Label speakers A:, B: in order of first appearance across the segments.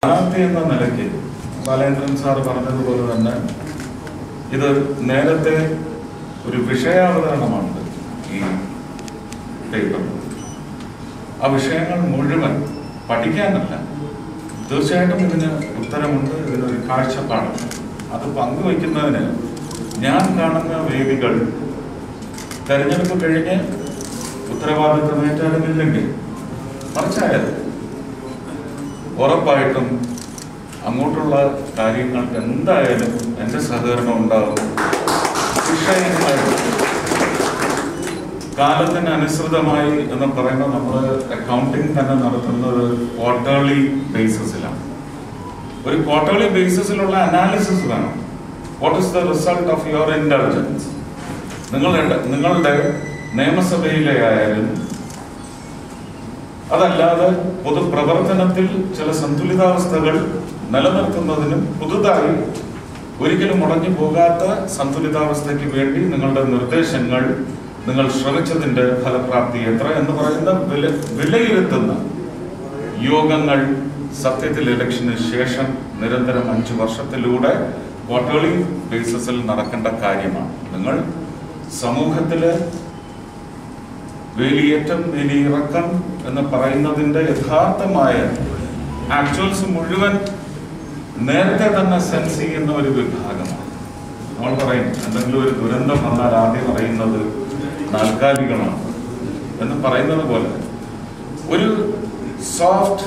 A: സ്ഥാനാർത്ഥി എന്ന നിലയ്ക്ക് ബാലേന്ദ്രൻ സാർ പറഞ്ഞതുപോലെ തന്നെ ഇത് നേരത്തെ ഒരു വിഷയാവതരണമാണ് ഈ പേപ്പർ. ആ വിഷയങ്ങൾ മുഴുവൻ പഠിക്കാനല്ല, തീർച്ചയായിട്ടും ഇതിന് ഉത്തരമുണ്ട്, ഇതിനൊരു കാഴ്ചപ്പാടുണ്ട്. അത് പങ്കുവയ്ക്കുന്നതിന് ഞാൻ കാണുന്ന വേദികൾ തെരഞ്ഞെടുപ്പ് കഴിഞ്ഞ് ഉത്തരവാദിത്വം ഏറ്റെടുക്കില്ലെങ്കിൽ മറിച്ചായത് ഉറപ്പായിട്ടും അങ്ങോട്ടുള്ള കാര്യങ്ങൾക്ക് എന്തായാലും എൻ്റെ സഹകരണം ഉണ്ടാകും. വിഷയങ്ങളായിട്ട് കാലത്തിന് അനുസൃതമായി എന്ന് പറയുമ്പോൾ നമ്മൾ അക്കൗണ്ടിങ് തന്നെ നടത്തുന്നത് ക്വാർട്ടർലി ബേസിസിലാണ്. ഒരു ക്വാർട്ടർലി ബേസിസിലുള്ള അനാലിസിസ് വേണം. What is the result of your intelligence? നിങ്ങളുടെ നിയമസഭയിലെ ആയാലും അതല്ലാതെ പൊതുപ്രവർത്തനത്തിൽ ചില സന്തുലിതാവസ്ഥകൾ നിലനിർത്തുന്നതിനും പുതുതായി ഒരിക്കലും മുടങ്ങി പോകാത്ത സന്തുലിതാവസ്ഥയ്ക്ക് വേണ്ടി നിങ്ങളുടെ നിർദ്ദേശങ്ങൾ, നിങ്ങൾ ശ്രമിച്ചതിന്റെ ഫലപ്രാപ്തി എത്ര എന്ന് പറയുന്ന വിലയിരുത്തുന്ന യോഗങ്ങൾ സത്യത്തിൽ ഇലക്ഷന് ശേഷം നിരന്തരം 5 വർഷത്തിലൂടെ ക്വാർട്ടർലി ബേസിസിൽ നടക്കേണ്ട കാര്യമാണ്. നിങ്ങൾ സമൂഹത്തില് വേലിയേറ്റം വേലിയിറക്കം എന്ന് പറയുന്നതിന്റെ യഥാർത്ഥമായ ആക്ച്വൽസ് മുഴുവൻ നേരത്തെ തന്നെ സെൻസ് ചെയ്യുന്ന ഒരു വിഭാഗമാണ്. നമ്മൾ പറയും എന്തെങ്കിലും ഒരു ദുരന്തം വന്നാൽ ആദ്യം അറിയുന്നത് താൽക്കാലികമാണ് എന്ന് പറയുന്നത് പോലെ ഒരു സോഫ്റ്റ്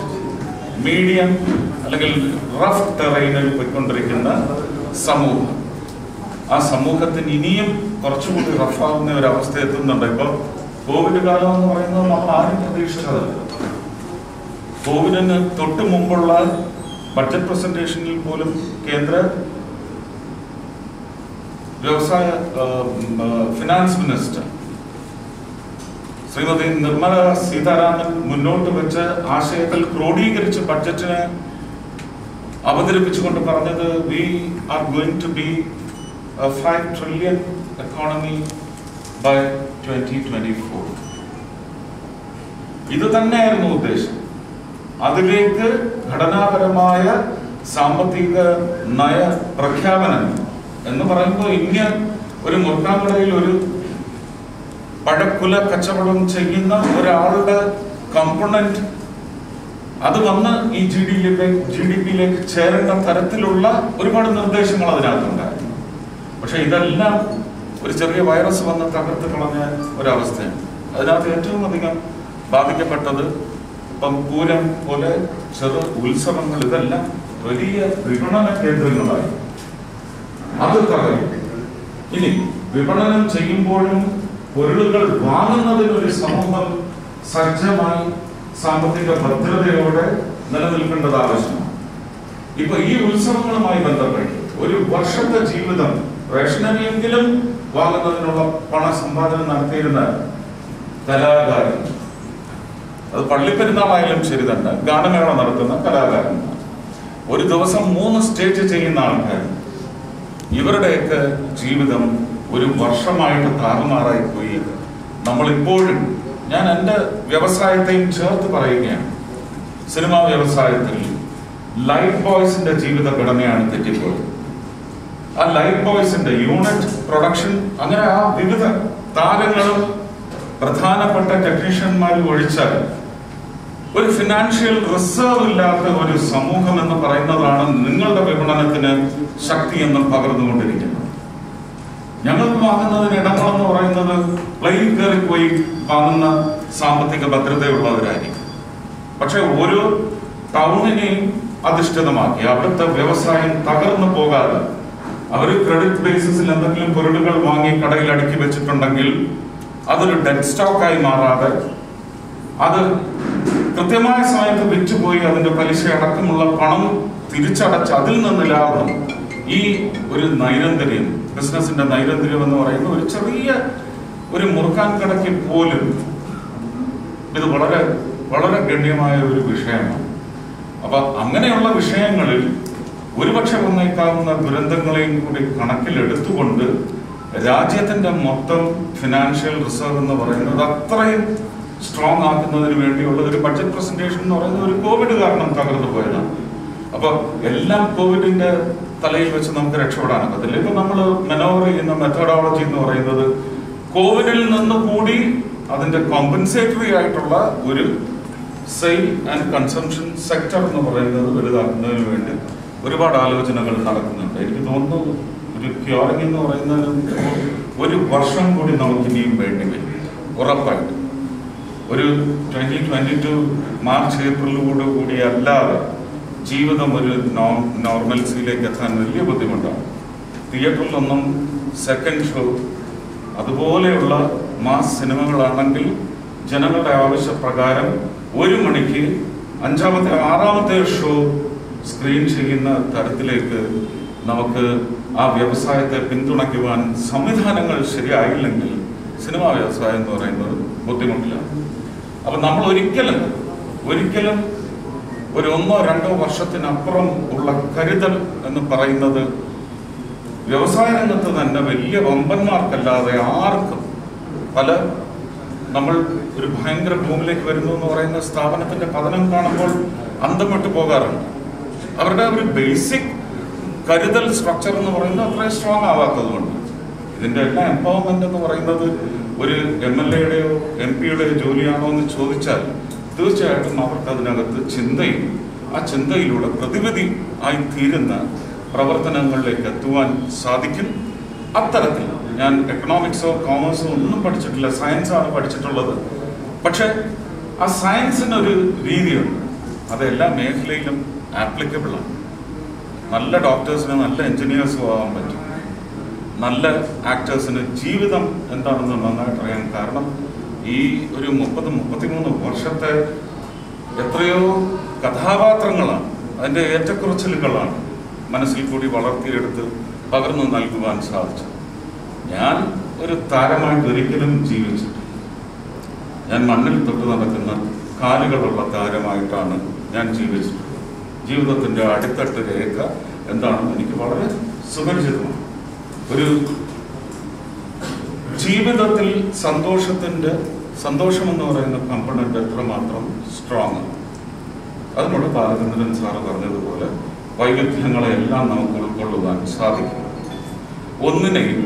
A: മീഡിയം അല്ലെങ്കിൽ റഫ് ടെറൈനിൽ പോയിക്കൊണ്ടിരിക്കുന്ന സമൂഹം, ആ സമൂഹത്തിന് ഇനിയും കുറച്ചുകൂടി റഫാവുന്ന ഒരു അവസ്ഥ എത്തുന്നുണ്ട്. ഇപ്പൊ കോവിഡ് കാലം എന്ന് പറയുന്നത് നമ്മൾ ആരും പ്രതീക്ഷിച്ചതല്ല. കോവിഡിന് തൊട്ട് മുമ്പുള്ള ബഡ്ജറ്റ് പ്രസന്റേഷനിൽ പോലും കേന്ദ്ര വ്യവസായ ഫിനാൻസ് മിനിസ്റ്റർ ശ്രീമതി നിർമ്മല സീതാരാമൻ മുന്നോട്ട് വെച്ച ആശയത്തിൽ ക്രോഡീകരിച്ച് ബഡ്ജറ്റിനെ അവതരിപ്പിച്ചുകൊണ്ട് പറഞ്ഞത് we are going to be a 5 trillion economy by 2024. ഇത് തന്നെയായിരുന്നു ഉദ്ദേശം. അതിലേക്ക് ഘടനാപരമായ സാമ്പത്തിക നയ പ്രഖ്യാപനം എന്ന് പറയുമ്പോൾ ഇങ്ങനെ ഒരു മുർക്കാങ്കടയിൽ ഒരു പഴക്കുല കച്ചവടം ചെയ്യുന്ന ഒരാളുടെ കമ്പോണന്റ് അത് വന്ന് ഈ GDP-യിലേക്ക് ചേരേണ്ട തരത്തിലുള്ള ഒരുപാട് നിർദ്ദേശങ്ങൾ അതിനകത്തുണ്ടായിരുന്നു. പക്ഷെ ഇതെല്ലാം ഒരു ചെറിയ വൈറസ് വന്ന് തകർത്ത് കളഞ്ഞ ഒരവസ്ഥയാണ്. അതിനകത്ത് ഏറ്റവും അധികം ബാധിക്കപ്പെട്ടത് ഇപ്പം പൂരം പോലെ ചെറു ഉത്സവങ്ങൾ, ഇതെല്ലാം വലിയ വിപണന കേന്ദ്രങ്ങളായി. അത് തകരും. ഇനി വിപണനം ചെയ്യുമ്പോഴും പൊരുളുകൾ വാങ്ങുന്നതിനൊരു സമൂഹം സജ്ജമായി സാമ്പത്തിക ഭദ്രതയോടെ നിലനിൽക്കേണ്ടത് ആവശ്യമാണ്. ഇപ്പൊ ഈ ഉത്സവങ്ങളുമായി ബന്ധപ്പെട്ട് ഒരു വർഷത്തെ ജീവിതം റേഷനരിയെങ്കിലും വാങ്ങുന്നതിനുള്ള പണസമ്പാദനം നടത്തിയിരുന്ന കലാകാരൻ, അത് പള്ളിപ്പെരുന്നാളായാലും ശരി തന്നെ, ഗാനമേള നടത്തുന്ന കലാകാരന്മാർ, ഒരു ദിവസം 3 സ്റ്റേജ് ചെയ്യുന്ന ആൾക്കാർ, ഇവരുടെയൊക്കെ ജീവിതം ഒരു വർഷമായിട്ട് താറുമാറായി പോയി. നമ്മളിപ്പോഴും, ഞാൻ എൻ്റെ വ്യവസായത്തെയും ചേർത്ത് പറയുകയാണ്, സിനിമാ വ്യവസായത്തിൽ ലൈറ്റ് ബോയ്സിന്റെ ജീവിത ഘടനയാണ് തെറ്റിപ്പോയത്. ആ ലൈറ്റ് ബോയ്സിന്റെ യൂണിറ്റ് പ്രൊഡക്ഷൻ, അങ്ങനെ ആ വിവിധ താരങ്ങളും പ്രധാനപ്പെട്ട ടെക്നീഷ്യന്മാരും ഒഴിച്ചാൽ ഒരു ഫിനാൻഷ്യൽ റിസർവ് ഇല്ലാത്ത ഒരു സമൂഹം എന്ന് പറയുന്നതാണ് നിങ്ങളുടെ വിപണനത്തിന് ശക്തി എന്നും പകർന്നുകൊണ്ടിരിക്കുന്നത്. ഞങ്ങൾക്ക് വാങ്ങുന്നതിന് ഇടങ്ങളെന്ന് പറയുന്നത് പ്ലെയിൻ കയറിപ്പോയി വാങ്ങുന്ന സാമ്പത്തിക ഭദ്രതയുള്ളവരായിരിക്കും. പക്ഷെ ഓരോ ടൗണിനെയും അധിഷ്ഠിതമാക്കി അവിടുത്തെ വ്യവസായം തകർന്നു പോകാതെ അവർ ക്രെഡിറ്റ് ബേസിസിൽ എന്തെങ്കിലും പൊരുളുകൾ വാങ്ങി കടയിൽ അടുക്കി വെച്ചിട്ടുണ്ടെങ്കിൽ അതൊരു ഡെഡ് സ്റ്റോക്കായി മാറാതെ അത് കൃത്യമായ സമയത്ത് വിറ്റുപോയി അതിന്റെ പലിശ അടക്കമുള്ള പണം തിരിച്ചടച്ച് അതിൽ നിന്ന് ലാഭം, ഈ ഒരു നൈരന്തര്യം, ബിസിനസിന്റെ നൈരന്തര്യം എന്ന് പറയുന്ന ഒരു ചെറിയ ഒരു മുറുക്കാൻ കടയ്ക്ക് പോലും ഇത് വളരെ വളരെ ഗണ്യമായ ഒരു വിഷയമാണ്. അപ്പൊ അങ്ങനെയുള്ള വിഷയങ്ങളിൽ ഒരുപക്ഷെ വന്നേക്കാവുന്ന ദുരന്തങ്ങളെയും കൂടി കണക്കിലെടുത്തുകൊണ്ട് രാജ്യത്തിന്റെ മൊത്തം ഫിനാൻഷ്യൽ റിസർവ് എന്ന് പറയുന്നത് അത്രയും സ്ട്രോങ് ആക്കുന്നതിന് വേണ്ടിയുള്ള ഒരു ബഡ്ജറ്റ് പ്രസന്റേഷൻ എന്ന് പറയുന്നത് ഒരു കോവിഡ് കാരണം തകർന്നു പോയതാണ്. അപ്പോൾ എല്ലാം കോവിഡിന്റെ തലയിൽ വെച്ച് നമുക്ക് രക്ഷപ്പെടാനൊക്കത്തില്ല. ഇപ്പൊ നമ്മൾ മെനോവർ ചെയ്യുന്ന മെത്തഡോളജി എന്ന് പറയുന്നത് കോവിഡിൽ നിന്ന് കൂടി അതിന്റെ കോമ്പൻസേറ്ററി ആയിട്ടുള്ള ഒരു സെയിൽ ആൻഡ് കൺസംഷൻ സെക്ടർ എന്ന് പറയുന്നത് വലുതാക്കുന്നതിന് വേണ്ടി ഒരുപാട് ആലോചനകൾ നടക്കുന്നുണ്ട്. എനിക്ക് തോന്നുന്നു ഒരു ക്യൂറിംഗ് എന്ന് പറയുന്നതിന് 1 വർഷം കൂടി നമുക്ക് ഇനിയും വേണ്ടി വരും ഉറപ്പായിട്ട്. ഒരു 2022 മാർച്ച് ഏപ്രിലോട് കൂടി അല്ലാതെ ജീവിതം ഒരു നോർമൽസിയിലേക്ക് എത്താൻ വലിയ ബുദ്ധിമുട്ടാണ്. തിയേറ്ററിലൊന്നും സെക്കൻഡ് ഷോ അതുപോലെയുള്ള മാസ് സിനിമകളാണെങ്കിൽ ജനങ്ങളുടെ ആവശ്യപ്രകാരം 1 മണിക്ക് 5ാമത്തെ 6ാമത്തെ ഷോ സ്ക്രീൻ ചെയ്യുന്ന തരത്തിലേക്ക് നമുക്ക് ആ വ്യവസായത്തെ പിന്തുണയ്ക്കുവാൻ സംവിധാനങ്ങൾ ശരിയായില്ലെങ്കിൽ സിനിമാ വ്യവസായം എന്ന് പറയുന്നത് ബുദ്ധിമുട്ടിലാണ്. അപ്പൊ നമ്മൾ ഒരിക്കലും ഒരു 1-2 വർഷത്തിനപ്പുറം ഉള്ള കരുതൽ എന്ന് പറയുന്നത് വ്യവസായ രംഗത്ത് തന്നെ വലിയ വമ്പന്മാർക്കല്ലാതെ ആർക്കും നമ്മൾ ഒരു ഭയങ്കര ഭൂമിയിലേക്ക് വരുന്നു എന്ന് പറയുന്ന സ്ഥാപനത്തിന്റെ പതനം കാണുമ്പോൾ അന്തം വിട്ടു പോകാറുണ്ട്. അവരുടെ ഒരു ബേസിക് കരുതൽ സ്ട്രക്ചർ എന്ന് പറയുന്നത് അത്രയും സ്ട്രോങ് ആവാത്തതുകൊണ്ട് ഇതിന്റെ എല്ലാ എംപവർമെന്റ് എന്ന് പറയുന്നത് ഒരു MLA-യുടെയോ MP-യുടെയോ ജോലിയാണോ എന്ന് ചോദിച്ചാൽ തീർച്ചയായിട്ടും അവർക്ക് അതിനകത്ത് ചിന്തയും ആ ചിന്തയിലൂടെ പ്രതിവിധി ആയി തീരുന്ന പ്രവർത്തനങ്ങളിലേക്ക് എത്തുവാൻ സാധിക്കും. അത്തരത്തിൽ ഞാൻ എക്കണോമിക്സോ കോമേഴ്സോ ഒന്നും പഠിച്ചിട്ടില്ല, സയൻസാണ് പഠിച്ചിട്ടുള്ളത്. പക്ഷെ ആ സയൻസിനൊരു രീതിയുണ്ട്, അത് എല്ലാ മേഖലയിലും ആപ്ലിക്കബിൾ ആണ്. നല്ല ഡോക്ടേഴ്സിന് നല്ല എഞ്ചിനീയേഴ്സും ആവാൻ പറ്റും, നല്ല ആക്ടേഴ്സിന് ജീവിതം എന്താണെന്ന് നന്നായിട്ട് അറിയാൻ. കാരണം ഈ ഒരു 30-33 വർഷത്തെ എത്രയോ കഥാപാത്രങ്ങളാണ്, അതിൻ്റെ ഏറ്റക്കുറച്ചിലുകളാണ് മനസ്സിൽ കൂടി വളർത്തിയെടുത്ത് പകർന്നു നൽകുവാൻ സാധിച്ചു. ഞാൻ ഒരു താരമായിട്ട് ഒരിക്കലും ജീവിച്ചിട്ടില്ല. ഞാൻ മണ്ണിൽ തൊട്ട് നടക്കുന്ന കാലുകളുള്ള താരമായിട്ടാണ് ഞാൻ ജീവിച്ചിട്ടുള്ളത്. ജീവിതത്തിൻ്റെ അടിത്തട്ട് രേഖ എന്താണെന്ന് എനിക്ക് വളരെ സുപരിചിതമാണ്. ഒരു ജീവിതത്തിൽ സന്തോഷം എന്ന് പറയുന്ന കമ്പണന്റ് എത്രമാത്രം സ്ട്രോങ് ആണ്. അതിനുള്ള ബാലചന്ദ്രൻ സാറ് പറഞ്ഞതുപോലെ വൈവിധ്യങ്ങളെല്ലാം നമുക്ക് ഉൾക്കൊള്ളുവാൻ സാധിക്കും. ഒന്നിനെയും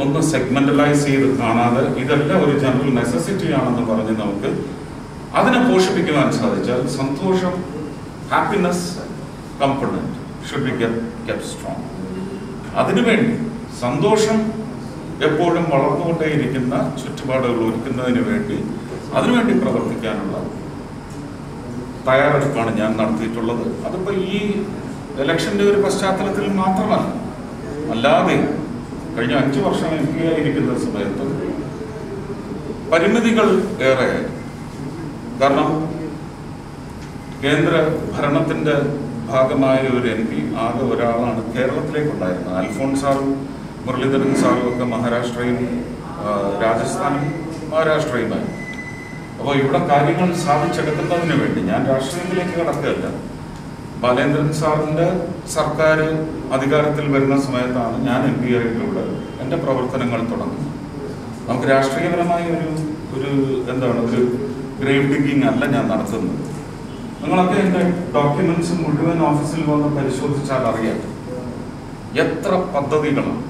A: ഒന്ന് സെഗ്മെന്റലൈസ് ചെയ്ത് കാണാതെ ഇതെല്ലാം ഒരു ജനറൽ നെസസിറ്റി ആണെന്ന് പറഞ്ഞ് നമുക്ക് അതിനെ പോഷിപ്പിക്കുവാൻ സാധിച്ചാൽ സന്തോഷം, happiness component should be kept strong. അതിനുവേണ്ടി സന്തോഷം എപ്പോഴും വളർന്നുകൊണ്ടേയിരിക്കുന്ന ചുറ്റുപാടുകൾ ഒരുക്കുന്നതിന് വേണ്ടി അതിനുവേണ്ടി പ്രവർത്തിക്കാനുള്ള തയ്യാറെടുപ്പാണ് ഞാൻ നടത്തിയിട്ടുള്ളത്. അതിപ്പോൾ ഈ ഇലക്ഷന്റെ ഒരു പശ്ചാത്തലത്തിൽ മാത്രമല്ല, അല്ലാതെ കഴിഞ്ഞ 5 വർഷം MP ആയിരിക്കുന്ന സമയത്ത് പരിമിതികൾ ഏറെയായി. കാരണം കേന്ദ്ര ഭരണത്തിന്റെ ഭാഗമായ ഒരു MP ആകെ ഒരാളാണ് കേരളത്തിലേക്കുണ്ടായിരുന്നത്. അൽഫോൺസ് സാറും മുരളീധരൻ സാറും ഒക്കെ മഹാരാഷ്ട്രയും രാജസ്ഥാനും മഹാരാഷ്ട്രയുമായി. അപ്പോൾ ഇവിടെ കാര്യങ്ങൾ സാധിച്ചെടുക്കുന്നതിന് വേണ്ടി ഞാൻ രാഷ്ട്രീയത്തിലേക്ക് കടക്കുകയല്ല. ബാലേന്ദ്രൻ സാറിന്റെ സർക്കാർ അധികാരത്തിൽ വരുന്ന സമയത്താണ് ഞാൻ MP ആയിട്ടുള്ള എൻ്റെ പ്രവർത്തനങ്ങൾ തുടങ്ങുന്നത്. നമുക്ക് രാഷ്ട്രീയപരമായ ഒരു ഗ്രേവ് ഡിഗിങ് അല്ല ഞാൻ നടത്തുന്നത്. നിങ്ങളൊക്കെ എൻ്റെ ഡോക്യുമെന്റ്സ് മുഴുവൻ ഓഫീസിൽ വന്ന് പരിശോധിച്ചാൽ അറിയാം എത്ര പദ്ധതികളാണ്.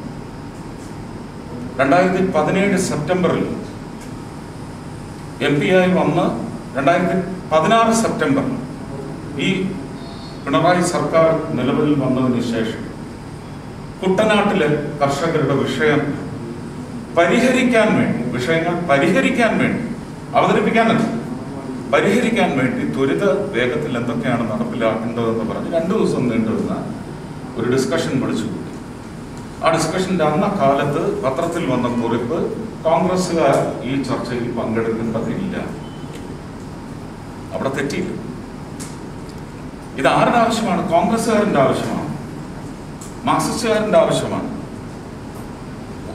A: 2017 സെപ്റ്റംബറിൽ MP ആയി വന്ന് 2016 സെപ്റ്റംബറിൽ ഈ പിണറായി സർക്കാർ നിലവിൽ വന്നതിന് ശേഷം കുട്ടനാട്ടിലെ കർഷകരുടെ വിഷയങ്ങൾ പരിഹരിക്കാൻ വേണ്ടി അവതരിപ്പിക്കാനല്ല, പരിഹരിക്കാൻ വേണ്ടി ത്വരിത വേഗത്തിൽ എന്തൊക്കെയാണ് നടപ്പിലാക്കേണ്ടതെന്ന് പറഞ്ഞ് 2 ദിവസം നീണ്ടുവരുന്ന ഒരു ഡിസ്കഷൻ വിളിച്ചു. ആ ഡിസ്കഷന്റെ കാലത്ത് പത്രത്തിൽ വന്ന കുറിപ്പ്, കോൺഗ്രസ്സുകാർ ഈ ചർച്ചയിൽ പങ്കെടുക്കേണ്ടതില്ല. അവിടെ തെറ്റിയില്ല. ഇത് ആരുടെ ആവശ്യമാണ്? കോൺഗ്രസ്സുകാരന്റെ ആവശ്യമാണ്, മാർക്സിസ്റ്റുകാരന്റെ ആവശ്യമാണ്.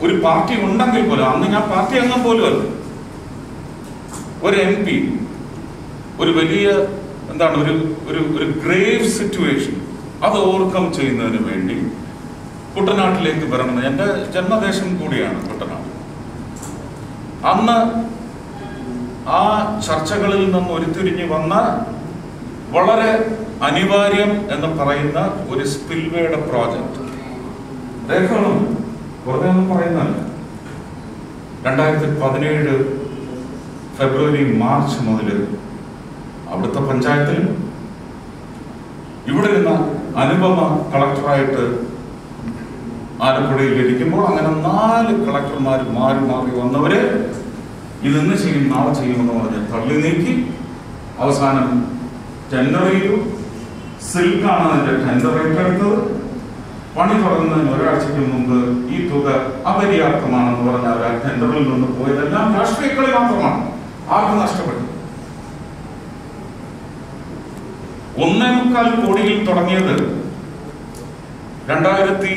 A: ഒരു പാർട്ടി ഉണ്ടെങ്കിൽ പോലും, അന്ന് ഞാൻ പാർട്ടി അംഗം പോലും അല്ല, ഒരു MP ഒരു വലിയ ഒരു ഗ്രേവ് സിറ്റുവേഷൻ അത് ഓവർകം ചെയ്യുന്നതിന് വേണ്ടി കുട്ടനാട്ടിലേക്ക് വരണം. എൻ്റെ ജന്മദേശം കൂടിയാണ് കുട്ടനാട്. അന്ന് ആ ചർച്ചകളിൽ നിന്ന് ഉരുത്തിരിഞ്ഞു വന്ന വളരെ അനിവാര്യം എന്ന് പറയുന്ന ഒരു സ്പിൽവേയുടെ പ്രോജക്റ്റ് രേഖകളും വെറുതെ ഒന്നും പറയുന്നതല്ല. 2017 ഫെബ്രുവരി മാർച്ച് മുതൽ അവിടുത്തെ പഞ്ചായത്തിലും ഇവിടെ നിന്ന് അനുപമ കളക്ടറായിട്ട് ആലപ്പുഴയിൽ ഇരിക്കുമ്പോൾ അങ്ങനെ 4 കളക്ടർമാർ മാറി മാറി വന്നവര് ഇന്ന് ചെയ്യും നാളെ ചെയ്യുമെന്ന് പറഞ്ഞ് തള്ളി നീക്കി. അവസാനം ടെൻഡർ ചെയ്തു. സിൽക്കാണ് അതിന്റെ ടെൻഡർ ഏറ്റെടുത്തത്. പണി തുടങ്ങുന്നതിന് ഒരാഴ്ചയ്ക്ക് മുമ്പ് ഈ തുക അപര്യാപ്തമാണെന്ന് പറഞ്ഞാൽ ആ ടെൻഡറിൽ നിന്ന് പോയതെല്ലാം രാഷ്ട്രീയ കളി മാത്രമാണ്. ആർക്കും നഷ്ടപ്പെട്ടു. 1.25 കോടിയിൽ തുടങ്ങിയത് 2020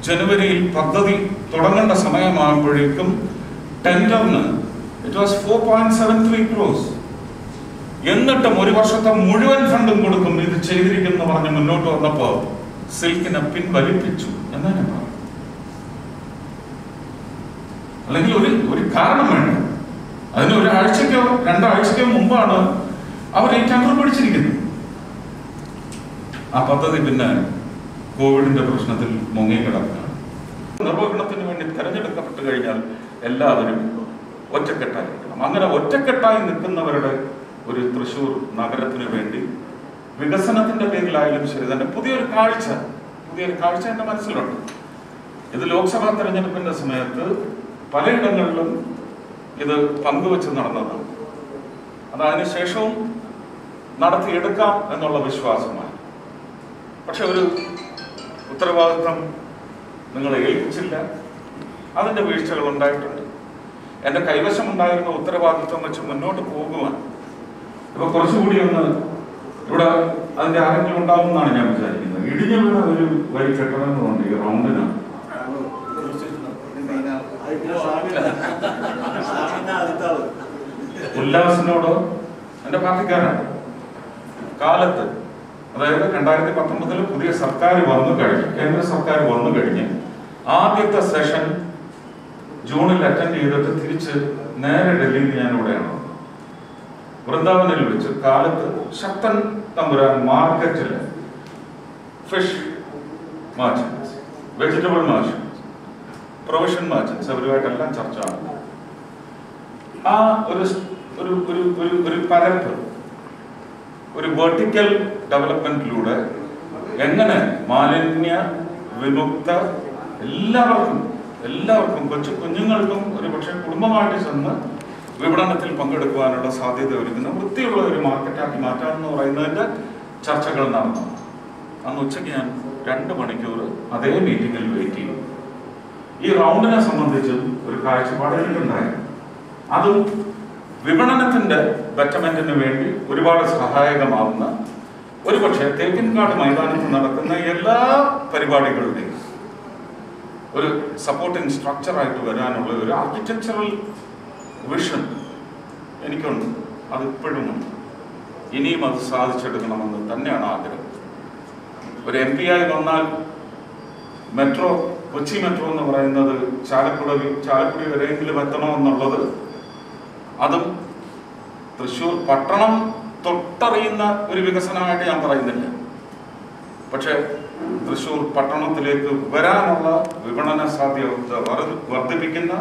A: ജനുവരിയിൽ പദ്ധതി തുടങ്ങേണ്ട സമയമാകുമ്പോഴേക്കും ടെൻഡറിന് ഇറ്റ് വാസ് 4.73 crores. എന്നിട്ടും ഒരു വർഷത്തെ മുഴുവൻ ഫണ്ടും കൊടുക്കും ഇത് ചെയ്തിരിക്കുന്നു പറഞ്ഞ് മുന്നോട്ട് വന്നപ്പോ സിൽക്കിനെ പിൻവലിപ്പിച്ചു എന്നാണ് ഞാൻ പറഞ്ഞത്. അല്ലെങ്കിൽ ഒരു കാരണം വേണം. അതിന് 1 ആഴ്ചക്കോ 2 ആഴ്ചക്കോ മുമ്പാണ് അവർ ഈ ടെൻഡർ പിടിച്ചിരിക്കുന്നത്. ആ പദ്ധതി പിന്നെ കോവിഡിന്റെ പ്രശ്നത്തിൽ മുങ്ങിക്കിടക്കുകയാണ്. നിർവഹണത്തിന് വേണ്ടി തെരഞ്ഞെടുക്കപ്പെട്ട് കഴിഞ്ഞാൽ എല്ലാവരും ഒറ്റക്കെട്ടായിരിക്കണം. അങ്ങനെ ഒറ്റക്കെട്ടായി നിൽക്കുന്നവരുടെ ഒരു തൃശ്ശൂർ നഗരത്തിന് വേണ്ടി വികസനത്തിന്റെ പേരിലായാലും ശരി തന്നെ പുതിയൊരു കാഴ്ച എന്റെ മനസ്സിലുണ്ട്. ഇത് ലോക്സഭാ തെരഞ്ഞെടുപ്പിന്റെ സമയത്ത് പലയിടങ്ങളിലും ഇത് പങ്കുവെച്ച് നടന്നതാണ്. അത് അതിനുശേഷവും നടത്തിയെടുക്കാം എന്നുള്ള വിശ്വാസമാണ്. പക്ഷെ ഒരു ഉത്തരവാദിത്വം നിങ്ങളെ ഏൽപ്പിച്ചില്ല. അതിന്റെ വീഴ്ചകൾ ഉണ്ടായിട്ടുണ്ട്. എന്റെ കൈവശം ഉണ്ടായിരുന്ന ഉത്തരവാദിത്വം വെച്ച് മുന്നോട്ട് പോകുവാൻ ഇപ്പൊ കുറച്ചുകൂടി ഒന്ന് ഇവിടെ അതിന്റെ ആരെങ്കിലും ഉണ്ടാവും എന്നാണ് ഞാൻ വിചാരിക്കുന്നത്. ഇടിഞ്ഞു വീണ ഒരു വരി കെട്ടണമെന്നുണ്ട് ഈ റൗണ്ടിന്. ഉല്ലാസിനോട് എന്റെ പാർട്ടിക്കാരാണ് കാലത്ത്, അതായത് 2019 പുതിയ സർക്കാർ വന്നു കഴിഞ്ഞ്, കേന്ദ്ര സർക്കാർ വന്നു കഴിഞ്ഞ് ആദ്യത്തെ സെഷൻ ജൂണിൽ അറ്റൻഡ് ചെയ്തിട്ട് തിരിച്ച് നേരെ ഡൽഹിയിൽ ഞാൻ ഇവിടെയാണ്. വൃന്ദാവനിൽ വെച്ച് കാലത്ത് ശക്തൻ തമ്പുരാൻ മാർക്കറ്റില് fish merchants, vegetable merchants, provision merchants അവരുമായിട്ടെല്ലാം ചർച്ച ആണ്. ആ ഒരു പരപ്പ്, ഒരു വെർട്ടിക്കൽ ഡെവലപ്മെന്റിലൂടെ എങ്ങനെ മാലിന്യ വിമുക്ത എല്ലാവർക്കും കുഞ്ഞുങ്ങൾക്കും ഒരു പക്ഷേ കുടുംബമായിട്ട് ചെന്ന് വിപണനത്തിൽ പങ്കെടുക്കുവാനുള്ള സാധ്യത ഒരുക്കുന്ന വൃത്തിയുള്ള ഒരു മാർക്കറ്റാക്കി മാറ്റാമെന്ന് പറയുന്നതിന്റെ ചർച്ചകൾ നടന്നു. അന്ന് ഉച്ചയ്ക്ക് ഞാൻ 2 മണിക്കൂർ അതേ മീറ്റിംഗിൽ വെയിറ്റ് ചെയ്തു. ഈ റൗണ്ടിനെ സംബന്ധിച്ചും ഒരു കാഴ്ചപ്പാട് എനിക്കുണ്ടായിരുന്നു. അതും വിപണനത്തിന്റെ ബെറ്റർമെന്റിന് വേണ്ടി ഒരുപാട് സഹായകമാവുന്ന, ഒരു പക്ഷേ തേക്കിൻകാട് മൈതാനത്ത് നടക്കുന്ന എല്ലാ പരിപാടികളുടെയും ഒരു സപ്പോർട്ടിംഗ് സ്ട്രക്ചറായിട്ട് വരാനുള്ള ഒരു ആർക്കിടെക്ചറൽ വിഷൻ എനിക്കുണ്ട്. അതിപ്പോഴുമുണ്ട്. ഇനിയും അത് സാധിച്ചെടുക്കണമെന്ന് തന്നെയാണ് ആഗ്രഹം. ഒരു MP ആയി വന്നാൽ മെട്രോ, കൊച്ചി മെട്രോ എന്ന് പറയുന്നത് ചാലക്കുടി വരെയെങ്കിലും എത്തണമെന്നുള്ളത്, അതും തൃശ്ശൂർ പട്ടണം തൊട്ടറിയുന്ന ഒരു വികസനമായിട്ട് ഞാൻ പറയുന്നില്ല. പക്ഷെ തൃശ്ശൂർ പട്ടണത്തിലേക്ക് വരാനുള്ള വിപണന സാധ്യത വർദ്ധിപ്പിക്കുന്ന,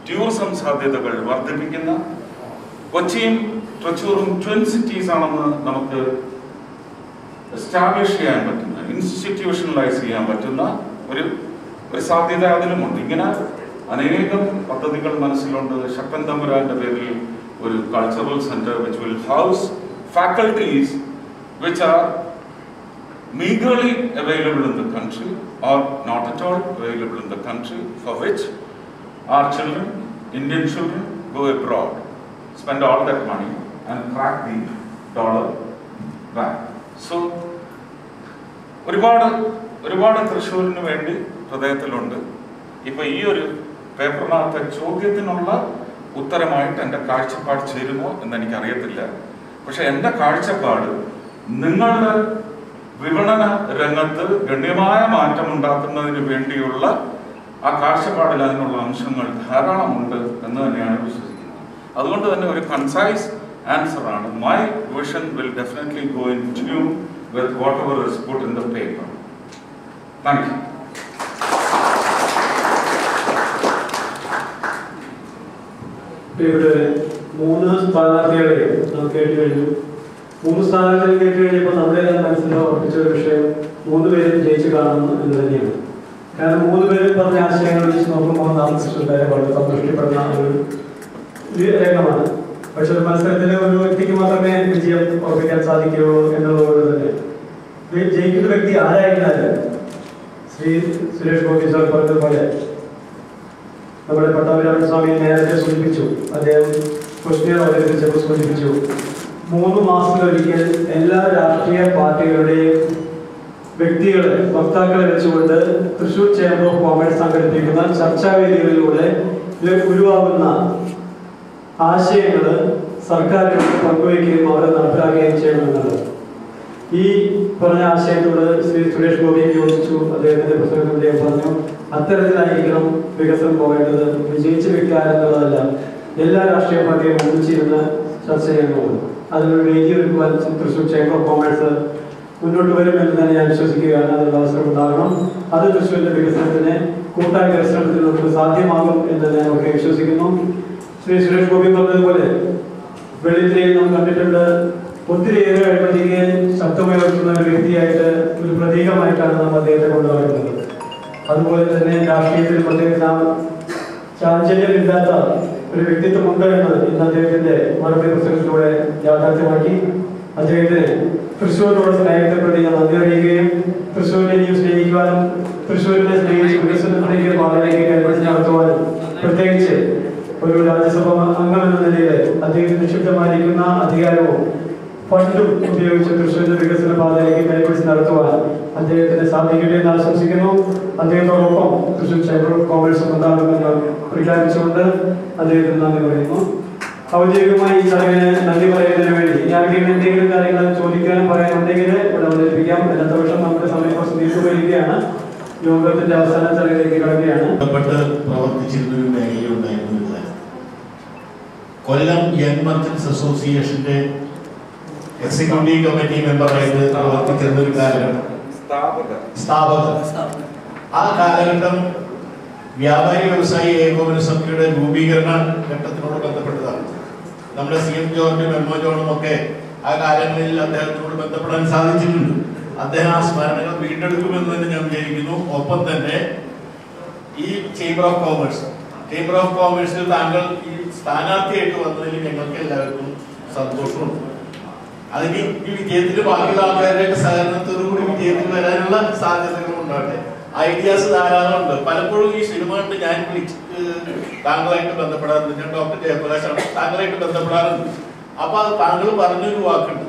A: ടൂറിസം സാധ്യതകൾ വർദ്ധിപ്പിക്കുന്ന, കൊച്ചിയും തൃശ്ശൂറും ട്വിൻ സിറ്റീസ് ആണെന്ന് നമുക്ക് എസ്റ്റാബ്ലിഷ് ചെയ്യാൻ പറ്റുന്ന, ഇൻസ്റ്റിറ്റ്യൂഷണലൈസ് ചെയ്യാൻ പറ്റുന്ന ഒരു സാധ്യത അതിലുമുണ്ട്. ഇങ്ങനെ അനേകം പദ്ധതികൾ മനസ്സിലുണ്ട്. ശക്തൻ തമ്പുരാന്റെ പേരിൽ ഒരു cultural centre which will house faculties which are meagerly available in the country or not at all available in the country, for which our children, Indian children, go abroad, spend all that money and crack the dollar back. So ഒരുപാട് തൃശ്ശൂരിന് വേണ്ടി ഹൃദയത്തിലുണ്ട്. ഇപ്പൊ ഈ ഒരു പേപ്പറിനകത്തെ ചോദ്യത്തിനുള്ള ഉത്തരമായിട്ട് എൻ്റെ കാഴ്ചപ്പാട് ചേരുമോ എന്ന് എനിക്കറിയത്തില്ല. പക്ഷെ എൻ്റെ കാഴ്ചപ്പാട് നിങ്ങളുടെ വിപണന രംഗത്ത് ഗണ്യമായ മാറ്റം ഉണ്ടാക്കുന്നതിന് വേണ്ടിയുള്ള ആ കാഴ്ചപ്പാടിൽ അതിനുള്ള അംശങ്ങൾ ധാരാളമുണ്ട് എന്ന് തന്നെയാണ് വിശ്വസിക്കുന്നത്. അതുകൊണ്ട് തന്നെ ഒരു കൺസൈസ് answer ആണ്. My vision will definitely go in tune with whatever is put in the paper. Thank you.
B: ഇവിടെ 3 സ്ഥാനാർത്ഥികളെ നാം കേട്ടു കഴിഞ്ഞു. 3 സ്ഥാനാർത്ഥികൾ കേട്ടു കഴിഞ്ഞപ്പോൾ നമ്മുടെ മനസ്സിൽ ഉറപ്പിച്ച ഒരു വിഷയം 3 പേരും ജയിച്ചു കാണുന്നു എന്ന് തന്നെയാണ്. കാരണം 3 പേരും പറഞ്ഞ ആശയങ്ങൾ വെച്ച് നോക്കുമ്പോൾ നാം കൃഷ്ണക്കാരെ വളരെ സന്തുഷ്ടിപ്പെടുന്ന ഒരു രംഗമാണ്. പക്ഷെ ഒരു മത്സരത്തിൽ ഒരു വ്യക്തിക്ക് മാത്രമേ വിജയം ഉറപ്പിക്കാൻ സാധിക്കുകയുള്ളൂ എന്നുള്ളതുകൊണ്ട് തന്നെ ജയിക്കുന്ന വ്യക്തി ആരായിരുന്നാലും ശ്രീ സുരേഷ് ഗോപി സാർ പറഞ്ഞതുപോലെ നമ്മുടെ പട്ടാഭിരാമൻ സ്വാമി നേരത്തെ സൂചിപ്പിച്ചു, അദ്ദേഹം ക്വസ്റ്റ്യൻ അവതരിപ്പിച്ചപ്പോൾ സൂചിപ്പിച്ചു, 3 മാസത്തിലൊരിക്കൽ എല്ലാ രാഷ്ട്രീയ പാർട്ടികളുടെയും വ്യക്തികളെ വക്താക്കളെ വെച്ചുകൊണ്ട് തൃശൂർ ചേംബർ ഓഫ് കോമേഴ്സ് സംഘടിപ്പിക്കുന്ന ചർച്ചാവേദികളിലൂടെ ഉരുവാകുന്ന ആശയങ്ങൾ സർക്കാരുകൾക്ക് പങ്കുവയ്ക്കുകയും അവരെ നടപ്പിലാക്കുകയും ചെയ്യണമെന്നുള്ളത്. ഈ പറഞ്ഞ ആശയത്തോട് ശ്രീ സുരേഷ് ഗോപി യോജിച്ചു. അദ്ദേഹത്തിന്റെ പ്രസംഗത്തിൽ അദ്ദേഹം പറഞ്ഞു, അത്തരത്തിലായിരിക്കണം വികസനം പോകേണ്ടത്. വിജയിച്ച വ്യക്തി ആരെന്നുള്ളതല്ല, എല്ലാ രാഷ്ട്രീയ പാർട്ടിയും ഒന്നിച്ചിരുന്ന് ചർച്ച ചെയ്യണമെന്ന്. അതിനൊരു വേദി ഒരുക്കുവാൻ തൃശൂർ ചേംബർ ഓഫ് കോമേഴ്സ് മുന്നോട്ട് വരുമെന്ന് തന്നെ ഞാൻ വിശ്വസിക്കുകയാണ്. അതിനുള്ള അവസരം ഉണ്ടാകണം. അത് തൃശ്ശൂരിന്റെ വികസനത്തിന് കൂട്ടായ പരിശ്രമത്തിൽ നമുക്ക് സാധ്യമാകും എന്ന് ഞാൻ ഒക്കെ വിശ്വസിക്കുന്നു. ശ്രീ സുരേഷ് ഗോപി പറഞ്ഞതുപോലെ വെളിത്തിരയിൽ നാം കണ്ടിട്ടുണ്ട്, ഒത്തിരിയേറെ അഴിമതിക്ക് ശബ്ദമുയർത്തുന്ന ഒരു വ്യക്തിയായിട്ട്, ഒരു പ്രതീകമായിട്ടാണ് നാം അദ്ദേഹത്തെ കൊണ്ടുവരുന്നത്. അതുപോലെ തന്നെ രാഷ്ട്രീയത്തിൽ പ്രത്യേകിച്ച് നാം ചാഞ്ചല്യമില്ലാത്ത ഒരു വ്യക്തിത്വമുണ്ട് എന്ന് ഇന്ന് അദ്ദേഹത്തിന്റെ മറുപടി പ്രസംഗത്തിലൂടെ യാഥാർത്ഥ്യമാക്കി. അദ്ദേഹത്തിന് തൃശ്ശൂരിനോട് സ്നേഹത്തെ പ്രതി ഞാൻ നന്ദി അറിയിക്കുകയും തൃശ്ശൂരിനെ ഇനിയും സ്നേഹിക്കുവാനും തൃശ്ശൂരിനെ സ്നേഹിച്ച് വികസനത്തിലേക്ക് പാതയിലേക്ക് കൈപിടിച്ച് നടത്തുവാനും പ്രത്യേകിച്ച് ഒരു രാജ്യസഭാ അംഗം എന്ന നിലയിൽ അദ്ദേഹത്തിന് നിക്ഷിപ്തമായിരിക്കുന്ന അധികാരവും ഫണ്ടും ഉപയോഗിച്ച് തൃശ്ശൂരിന്റെ വികസന പാതയിലേക്ക് കൈപിടിച്ച് നടത്തുവാൻ അദ്ദേഹത്തിന് സാധിക്കട്ടെ എന്ന് ആശംസിക്കുന്നു. അദ്ദേഹത്തോടൊപ്പം തൃശ്ശൂർ ചേംബർ ഓഫ് കോമേഴ്സ് ഉണ്ടാകുമെന്ന് പ്രഖ്യാപിച്ചുകൊണ്ട് അദ്ദേഹത്തിന് നന്ദി പറയുന്നു. ഔദ്യോഗികമായി ഈ ചടങ്ങിന് നന്ദി പറയുന്നതിന് വേണ്ടി ആർക്കെങ്കിലും എന്തെങ്കിലും കാര്യങ്ങൾ ചോദിക്കാനും പറയാനുണ്ടെങ്കിൽ ഇവിടെ അവതരിപ്പിക്കാം. അല്ലാത്ത പക്ഷം നമ്മുടെ സമയം കുറച്ച് നീണ്ടുവരികയാണ്. യോഗത്തിന്റെ അവസാന ചടങ്ങിലേക്ക് കടക്കുകയാണ്.
C: പ്രവർത്തിച്ചിരുന്നൊരു മേഖലയുണ്ടായിരുന്നു. കൊല്ലം യങ് മർച്ചൻസ് അസോസിയേഷന്റെ എക്സിക്യൂട്ടീവ് കമ്മിറ്റി മെമ്പറായിട്ട് പ്രവർത്തിച്ചിരുന്ന ഒരു കാലഘട്ടം, സ്ഥാപകർ. ആ കാലഘട്ടം വ്യാപാരി വ്യവസായി ഏകോപന സമിതിയുടെ രൂപീകരണ ഘട്ടത്തിനോട് ബന്ധപ്പെട്ടതാണ്. നമ്മുടെ CM ജോർജും MO ജോണും ഒക്കെ ആ കാലങ്ങളിൽ അദ്ദേഹത്തിനോട് ബന്ധപ്പെടാൻ സാധിച്ചിട്ടുണ്ട്. അദ്ദേഹം ആ സ്മരണകൾ വീണ്ടെടുക്കുമെന്ന് തന്നെ ഞാൻ വിചാരിക്കുന്നു. ഒപ്പം തന്നെ ഈ ചേംബർ ഓഫ് കോമേഴ്സിൽ താങ്കൾ ഈ സ്ഥാനാർത്ഥിയായിട്ട് വന്നതിൽ ഞങ്ങൾക്ക് എല്ലാവർക്കും സന്തോഷമുണ്ട്. അതിന് ഈ വിജയത്തിൽ ബാക്കിയുള്ള ആൾക്കാരുടെ സഹകരണത്തോടുകൂടി വിജയത്തിൽ വരാനുള്ള സാധ്യതകൾ ഉണ്ടാകട്ടെ. ഐഡിയാസ് ധാരാളമുണ്ട്. പലപ്പോഴും ഈ സിനിമ കണ്ട് ഞാൻ താങ്കളായിട്ട് ബന്ധപ്പെടാറുണ്ട്. ഞാൻ ഡോക്ടർ ജയപ്രകാശാണ്, താങ്കളായിട്ട് ബന്ധപ്പെടാറുണ്ട്. അപ്പൊ അത് താങ്കൾ പറഞ്ഞൊരു വാക്കുണ്ട്,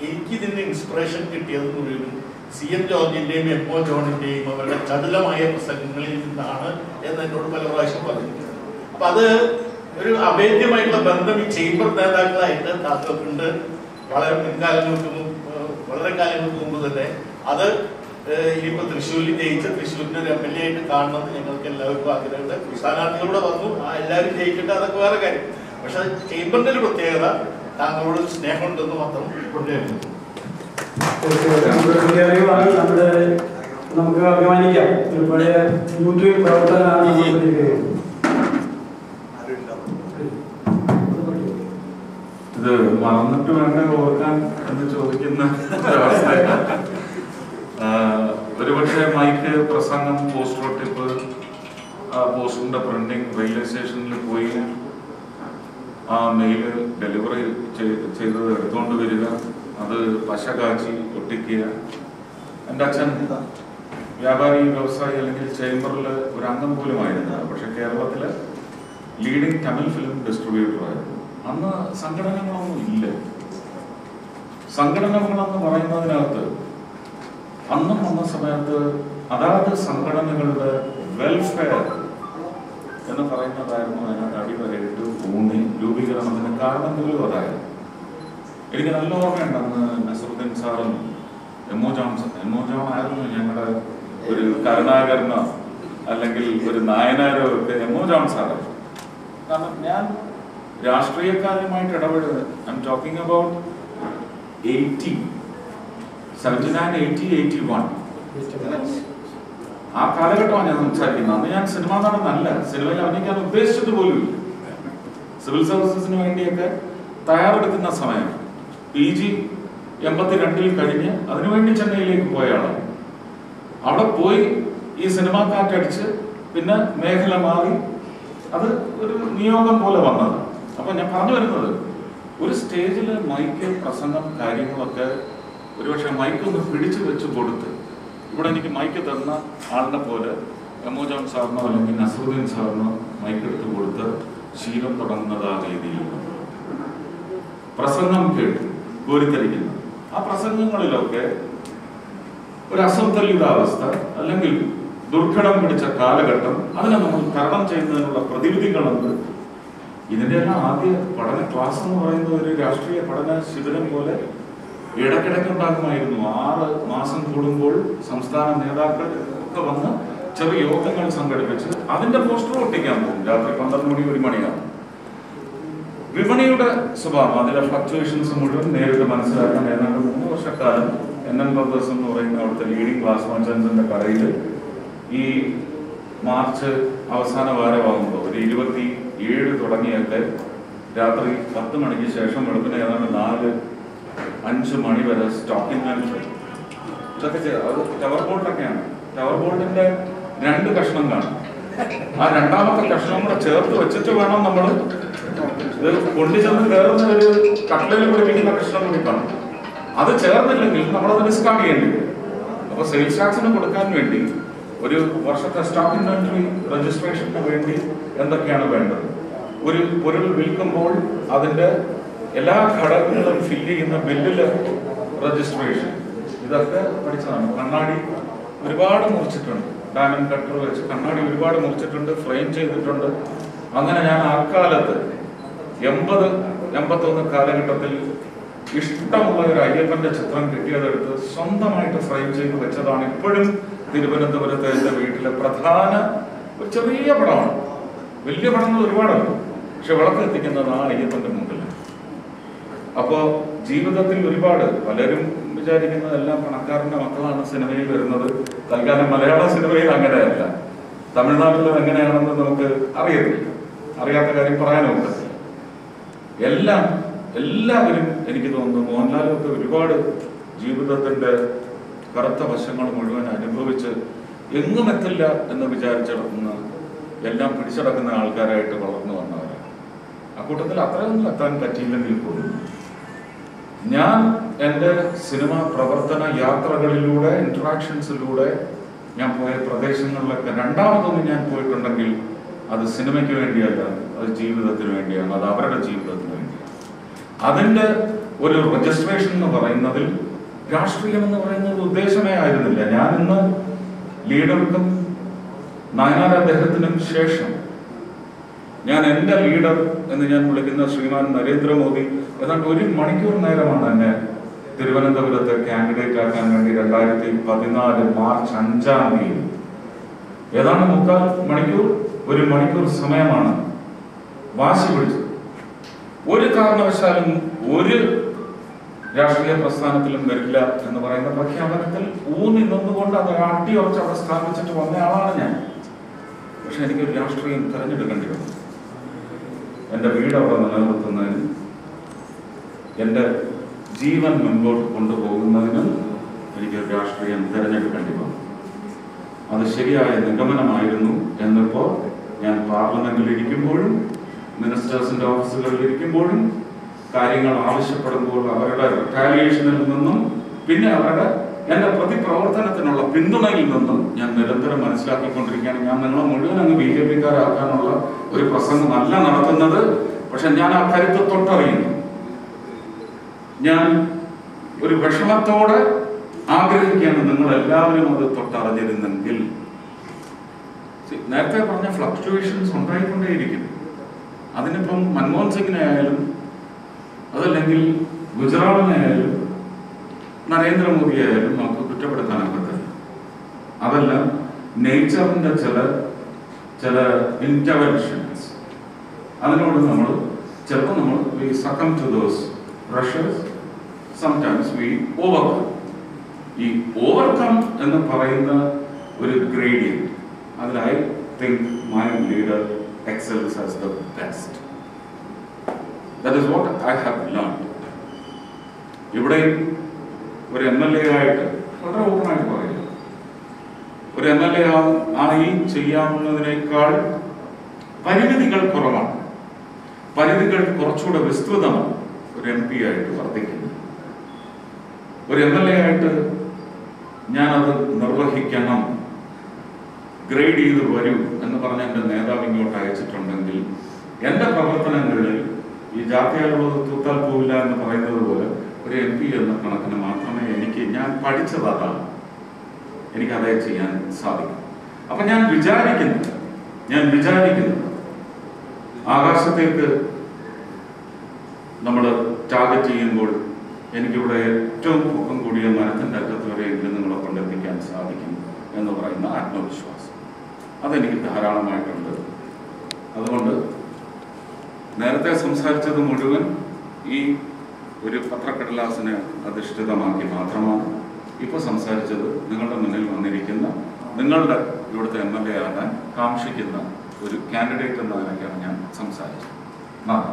C: എനിക്കിതിന്റെ ഇൻസ്പിറേഷൻ കിട്ടിയത് മുഴുവൻ CM ജോർജിന്റെയും MO ജോണിന്റെയും അവരുടെ ചടുലമായ പ്രസംഗങ്ങളിൽ നിന്നാണ് എന്ന് എന്നോട് പല പ്രാവശ്യം പറഞ്ഞിട്ടുണ്ട്. അപ്പൊ അത് ഒരു അഭേദ്യമായിട്ടുള്ള ബന്ധം ഈ ചേംബർ നേതാക്കളായിട്ട് താങ്കൾക്കുണ്ട്. വളരെ കാലങ്ങൾക്ക് മുമ്പ് തന്നെ അത് ഇനിയിപ്പോ തൃശ്ശൂരിൽ ജയിച്ച തൃശ്ശൂരിന്റെ ഒരു MLA ആയിട്ട് കാണണമെന്ന് ഞങ്ങൾക്ക് എല്ലാവർക്കും ആഗ്രഹമുണ്ട്. സ്ഥാനാർത്ഥികളൂടെ വന്നു, എല്ലാവരും ജയിക്കട്ടെ, അതൊക്കെ വേറെ കാര്യം. പക്ഷെ ചേംബറിന്റെ ഒരു പ്രത്യേകത താങ്കളോട് സ്നേഹമുണ്ടെന്ന് മാത്രം കൊണ്ടുവരുന്നു.
B: നമുക്ക് അഭിമാനിക്കാം. ഒരു പഴയ യൂട്യൂബ് പ്രവർത്തകനാണ്.
A: ഇത് മറന്നിട്ട് വേണ്ട ഓർക്കാൻ എന്ന് ചോദിക്കുന്ന ഒരുപക്ഷെ മൈക്ക്, പ്രസംഗം, പോസ്റ്റർ ഒട്ടിപ്പ്, പോസ്റ്ററിന്റെ പ്രിന്റിങ്, റെയിൽവേ സ്റ്റേഷനിൽ പോയി ആ മെയില് ഡെലിവറി ചെയ്തത് എടുത്തുകൊണ്ട് വരിക, അത് പശ കാച്ചി ഒട്ടിക്കുക. എൻ്റെ അച്ഛൻ വ്യാപാരി വ്യവസായി അല്ലെങ്കിൽ ചേംബറിൽ ഒരു അംഗം പോലും ആയിരുന്നില്ല. പക്ഷെ കേരളത്തിലെ ലീഡിംഗ് തമിഴ് ഫിലിം ഡിസ്ട്രിബ്യൂട്ടറായിരുന്നു. അന്ന് സംഘടനകളൊന്നും ഇല്ല. സംഘടനകളെന്ന് പറയുന്നതിനകത്ത് അന്നും വന്ന സമയത്ത് അതാത് സംഘടനകളുടെ വെൽഫെയർ എന്ന് പറയുന്നതായിരുന്നു അതിനകത്ത് അടിവരയിട്ട് ഊന്നി രൂപീകരണത്തിന് കാരണം പോലും അതായിരുന്നു. എനിക്ക് നല്ല ഓർമ്മയുണ്ട്, അന്ന് നസറുദ്ദീൻ സാറും MO ജോൺ ആയിരുന്നു ഞങ്ങളുടെ ഒരു കരുണാകരനോ അല്ലെങ്കിൽ ഒരു നായനാരോ ഒക്കെ MO ജോൺ സാറായിരുന്നു. കാരണം ഞാൻ രാഷ്ട്രീയക്കാരുമായിട്ട് ഇടപെടുന്നത്. ഐ എം ടോക്കിംഗ് അബൌട്ട് 79, 80, 81 ആ കാലഘട്ടമാണ് ഞാൻ സംസാരിക്കുന്നത്. അന്ന് ഞാൻ സിനിമാ നടനല്ല, സിനിമയിൽ അഭിനയിക്കാൻ ഉദ്ദേശിച്ചിട്ട് പോലും ഇല്ല. സിവിൽ സർവീസസിന് വേണ്ടിയൊക്കെ തയ്യാറെടുക്കുന്ന സമയം. PG 82 കഴിഞ്ഞ് അതിനുവേണ്ടി ചെന്നൈയിലേക്ക് പോയ ആളാണ്. അവിടെ പോയി ഈ സിനിമ കാറ്റടിച്ച് പിന്നെ മേഖല മാറി അത് ഒരു നിയോഗം പോലെ വന്നത്. അപ്പൊ ഞാൻ പറഞ്ഞു വരുന്നത്, ഒരു സ്റ്റേജിൽ മൈക്ക് പ്രസംഗം കാര്യങ്ങളൊക്കെ ഒരുപക്ഷെ മൈക്ക് ഒന്ന് പിടിച്ചു വെച്ച് കൊടുത്ത്, ഇവിടെ എനിക്ക് മൈക്ക് തന്ന ആളിനെ പോലെ എം.ഒ. ജോൺ സാറിനോ അല്ലെങ്കിൽ നസറുദ്ദീൻ സാറിനോ മൈക്ക് എടുത്ത് കൊടുത്ത് ശീലം തുടങ്ങുന്നത് ആ രീതിയിൽ പ്രസംഗം കേട്ട് കോരിത്തരിക്കുന്നു. ആ പ്രസംഗങ്ങളിലൊക്കെ ഒരു അസംതുലിതാവസ്ഥ അല്ലെങ്കിൽ ദുർഘടം പിടിച്ച കാലഘട്ടം, അതിനെ നമ്മൾ തരണം ചെയ്യുന്നതിനുള്ള പ്രതിവിധികളുണ്ട്. ഇതിന്റെ എല്ലാം ആദ്യ പഠന ക്ലാസ് എന്ന് പറയുന്നത് ഒരു രാഷ്ട്രീയ പഠന ശിബിരം പോലെ ഇടയ്ക്കിടയ്ക്ക് ഉണ്ടാകുമായിരുന്നു. 6 മാസം കൂടുമ്പോൾ സംസ്ഥാന നേതാക്കൾ ഒക്കെ വന്ന് ചെറിയ യോഗങ്ങൾ സംഘടിപ്പിച്ച് അതിന്റെ പോസ്റ്റർ ഒട്ടിക്കാൻ പോകും. രാത്രി 12 മണി 1 മണിയാണ്. വിപണിയുടെ സ്വഭാവം, അതിലെ ഫ്ലക്ച്വേഷൻസ് മുഴുവൻ നേരിട്ട് മനസ്സിലാക്കാൻ ഏതാണ്ട് 3 വർഷക്കാലം NN ബ്രദേഴ്സ് എന്ന് പറയുന്ന അവിടുത്തെ ലീഡിംഗ് ക്ലാസ് മർച്ചൻസിന്റെ കടയിൽ ഈ മാർച്ച് അവസാന വാരമാകുമ്പോൾ ഒരു 27 തുടങ്ങിയൊക്കെ രാത്രി 10 മണിക്ക് ശേഷം വെളുപ്പിന് ഏതാണ്ട് 4-5 മണി വരെ സ്റ്റോക്കിംഗ് ഇതൊക്കെ അത് ടവർ ബോൾട്ടൊക്കെയാണ്. ടവർ ബോൾട്ടിന്റെ 2 കഷ്ണം കാണും. ആ രണ്ടാമത്തെ കഷ്ണം കൂടെ ചേർത്ത് വെച്ചിട്ട് വേണം നമ്മൾ ഇത് കൊണ്ടുചെന്ന് കയറുന്ന ഒരു കട്ടലയിൽ പിടിപ്പിക്കുന്ന കഷ്ണം കൂടി കാണും. അത് ചേർന്നില്ലെങ്കിൽ നമ്മളത് ഡിസ്കാർഡ് ചെയ്യേണ്ടി വരും. അപ്പൊ സെയിൽസ് ടാക്സിന് കൊടുക്കാൻ വേണ്ടി ഒരു വർഷത്തെ സ്റ്റോക്ക് ഇൻവെന്ററി രജിസ്ട്രേഷന് വേണ്ടി എന്തൊക്കെയാണ് വേണ്ടത്? ഒരു പൊരുൾ വിൽക്കുമ്പോൾ അതിന്റെ എല്ലാ ഘടകങ്ങളും ഫില്ല് ചെയ്യുന്ന ബില്ലില് രജിസ്ട്രേഷൻ, ഇതൊക്കെ പഠിച്ചതാണ്. കണ്ണാടി ഒരുപാട് മുറിച്ചിട്ടുണ്ട്, ഡയമണ്ട് കട്ടർ വെച്ച് കണ്ണാടി ഒരുപാട് മുറിച്ചിട്ടുണ്ട്, ഫ്രെയിം ചെയ്തിട്ടുണ്ട്. അങ്ങനെ ഞാൻ ആ കാലത്ത് 80-81 കാലഘട്ടത്തിൽ ഇഷ്ടമുള്ള ഒരു അയ്യപ്പന്റെ ചിത്രം കിട്ടിയതെടുത്ത് സ്വന്തമായിട്ട് ഫ്രെയിം ചെയ്ത് വെച്ചതാണ്. ഇപ്പോഴും തിരുവനന്തപുരത്തെ എൻ്റെ വീട്ടിലെ പ്രധാന ഒരു ചെറിയ പടമാണ്. വലിയ പടങ്ങൾ ഒരുപാടുണ്ട്, പക്ഷെ വിളക്ക് എത്തിക്കുന്നത് ആ അയ്യപ്പന്റെ മുമ്പിൽ. അപ്പോ ജീവിതത്തിൽ ഒരുപാട് പലരും വിചാരിക്കുന്നതെല്ലാം പണക്കാരന്റെ മക്കളാണ് സിനിമയിൽ വരുന്നത്. തൽക്കാലം മലയാള സിനിമയിൽ അങ്ങനെയല്ല, തമിഴ്നാട്ടിൽ എങ്ങനെയാണെന്ന് നമുക്ക് അറിയത്തില്ല. അറിയാത്ത കാര്യം പറയാനുണ്ട്. എല്ലാവരും എനിക്ക് തോന്നുന്നു മോഹൻലാലൊക്കെ ഒരുപാട് ജീവിതത്തിന്റെ കറുത്ത വശങ്ങൾ മുഴുവൻ അനുഭവിച്ച് എങ്ങും എത്തില്ല എന്ന് വിചാരിച്ചെടുക്കുന്ന എല്ലാം പിടിച്ചടക്കുന്ന ആൾക്കാരായിട്ട് വളർന്നു വന്നവരാണ്. അക്കൂട്ടത്തിൽ അത്രയൊന്നും എത്താൻ പറ്റിയില്ലെങ്കിൽ പോലും ഞാൻ എൻ്റെ സിനിമാ പ്രവർത്തന യാത്രകളിലൂടെ ഇന്ററാക്ഷൻസിലൂടെ ഞാൻ പോയ പ്രദേശങ്ങളിലൊക്കെ രണ്ടാമതൊന്നും ഞാൻ പോയിട്ടുണ്ടെങ്കിൽ അത് സിനിമയ്ക്ക് വേണ്ടിയല്ല, അത് ജീവിതത്തിന് വേണ്ടിയാണ്, അത് അവരുടെ ജീവിതത്തിന് വേണ്ടിയാണ്. അതിൻ്റെ ഒരു രജിസ്ട്രേഷൻ എന്ന് പറയുന്നതിൽ രാഷ്ട്രീയം എന്ന് പറയുന്നത് ഉദ്ദേശമേ ആയിരുന്നില്ല. ഞാൻ ഇന്ന് ലീഡർക്കും നായനാർ അദ്ദേഹത്തിനും ശേഷം ഞാൻ എൻ്റെ ലീഡർ എന്ന് ഞാൻ വിളിക്കുന്ന ശ്രീമാൻ നരേന്ദ്രമോദി ഏതാണ്ട് 1 മണിക്കൂർ നേരമാണ് എന്നെ തിരുവനന്തപുരത്ത് കാൻഡിഡേറ്റ് ആക്കാൻ വേണ്ടി 2014 മാർച്ച് 5-ാം തീയതി ഏതാണ്ട് 3/4 മണിക്കൂർ 1 മണിക്കൂർ സമയമാണ് വാശി പിടിച്ചത്. ഒരു കാരണവശാലും ഒരു രാഷ്ട്രീയ പ്രസ്ഥാനത്തിലും വരില്ല എന്ന് പറയുന്ന പ്രഖ്യാപനത്തിൽ ഊന്നി നിന്നുകൊണ്ട് അത് അടിയുറച്ച് അവിടെ സ്ഥാപിച്ചിട്ട് വന്ന ആളാണ് ഞാൻ. പക്ഷെ എനിക്കൊരു രാഷ്ട്രീയം തിരഞ്ഞെടുക്കേണ്ടി വന്നു. എൻ്റെ വീട് അവിടെ നിലനിർത്തുന്നതിന്, എൻ്റെ ജീവൻ മുൻപോട്ട് കൊണ്ടുപോകുന്നതിനും എനിക്കൊരു രാഷ്ട്രീയം തിരഞ്ഞെടുക്കേണ്ടി വന്നു. അത് ശരിയായ നിഗമനമായിരുന്നു എന്നിപ്പോൾ ഞാൻ പാർലമെന്റിൽ ഇരിക്കുമ്പോഴും മിനിസ്റ്റേഴ്സിന്റെ ഓഫീസുകളിൽ ഇരിക്കുമ്പോഴും കാര്യങ്ങൾ ആവശ്യപ്പെടുമ്പോൾ അവരുടെ റിട്ടാലിയേഷനിൽ നിന്നും പിന്നെ അവരുടെ എൻ്റെ പ്രതിപ്രവർത്തനത്തിനുള്ള പിന്തുണയിൽ നിന്നും ഞാൻ നിരന്തരം മനസ്സിലാക്കിക്കൊണ്ടിരിക്കുകയാണ്. ഞാൻ നിങ്ങളെ മുഴുവൻ അങ്ങ് BJP-ക്കാരാക്കാനുള്ള ഒരു പ്രസംഗമല്ല നടത്തുന്നത്. പക്ഷെ ഞാൻ ആ കരുത്ത് തൊട്ടറിയുന്നു. ഞാൻ ഒരു വിഷമത്തോടെ ആഗ്രഹിക്കുകയാണ് നിങ്ങൾ എല്ലാവരും അത് തൊട്ടറിഞ്ഞിരുന്നെങ്കിൽ. നേരത്തെ പറഞ്ഞ ഫ്ലക്ച്വേഷൻസ് ഉണ്ടായിക്കൊണ്ടേയിരിക്കും. അതിനിപ്പം മൻമോഹൻ സിംഗിനെ ആയാലും അതല്ലെങ്കിൽ ഗുജറാളിനെ ആയാലും നരേന്ദ്രമോദി ആയാലും നമുക്ക് കുറ്റപ്പെടുത്താനാകത്തില്ല. അതല്ല നേച്ചറിന്റെ ചില ഇന്റർവെൻഷൻസ്, അതിനോട് നമ്മൾ we succumb to those pressures. Sometimes we overcome. ഈ overcome എന്ന് പറയുന്ന ഒരു gradient, അതിൽ I think my leader excels as the best. That is what I have learned. ഇവിടെ ഒരു MLA ആയിട്ട് വളരെ ഓപ്പണായിട്ട് പറയുക, ഒരു MLA ആയി ചെയ്യാവുന്നതിനേക്കാൾ പരിമിതികൾ കുറവാണ്, പരിമിതികൾ കുറച്ചുകൂടെ വിസ്തൃതമാണ് ഒരു MP ആയിട്ട് വർദ്ധിക്കുന്നത്. ഒരു MLA ആയിട്ട് ഞാനത് നിർവഹിക്കണം, ഗ്രേഡ് ചെയ്ത് വരൂ എന്ന് പറഞ്ഞ എൻ്റെ നേതാവ് ഇങ്ങോട്ട് അയച്ചിട്ടുണ്ടെങ്കിൽ എൻ്റെ പ്രവർത്തനങ്ങളിൽ ഈ ജാതിയാലുള്ളത് തൂത്താൽ പോവില്ല എന്ന് പറയുന്നത് പോലെ ഒരു MP എന്ന കണക്കിന് മാത്രമേ ഞാൻ പഠിച്ചത് അതാണ്, എനിക്കതേ ചെയ്യാൻ സാധിക്കും. അപ്പൊ ഞാൻ വിചാരിക്കുന്നത് ആകാശത്തേക്ക് നമ്മൾ ടാർഗറ്റ് ചെയ്യുമ്പോൾ എനിക്കിവിടെ ഏറ്റവും പൊക്കം കൂടിയ മരത്തിൻ്റെ അറ്റത്ത് വരെയെങ്കിലും നിങ്ങളെ കൊണ്ടെത്തിക്കാൻ സാധിക്കും എന്ന് പറയുന്ന ആത്മവിശ്വാസം അതെനിക്ക് ധാരാളമായിട്ടുണ്ട്. അതുകൊണ്ട് നേരത്തെ സംസാരിച്ചത് മുഴുവൻ ഈ ഒരു പത്രക്കടലാസിനെ അധിഷ്ഠിതമാക്കി മാത്രമാണ്. ഇപ്പോൾ സംസാരിച്ചത് നിങ്ങളുടെ മുന്നിൽ വന്നിരിക്കുന്ന നിങ്ങളുടെ ഇവിടുത്തെ MLA ആകാൻ കാക്ഷിക്കുന്ന ഒരു കാൻഡിഡേറ്റ് എന്ന നിലയ്ക്കാണ് ഞാൻ സംസാരിച്ചത്. നന്ദി.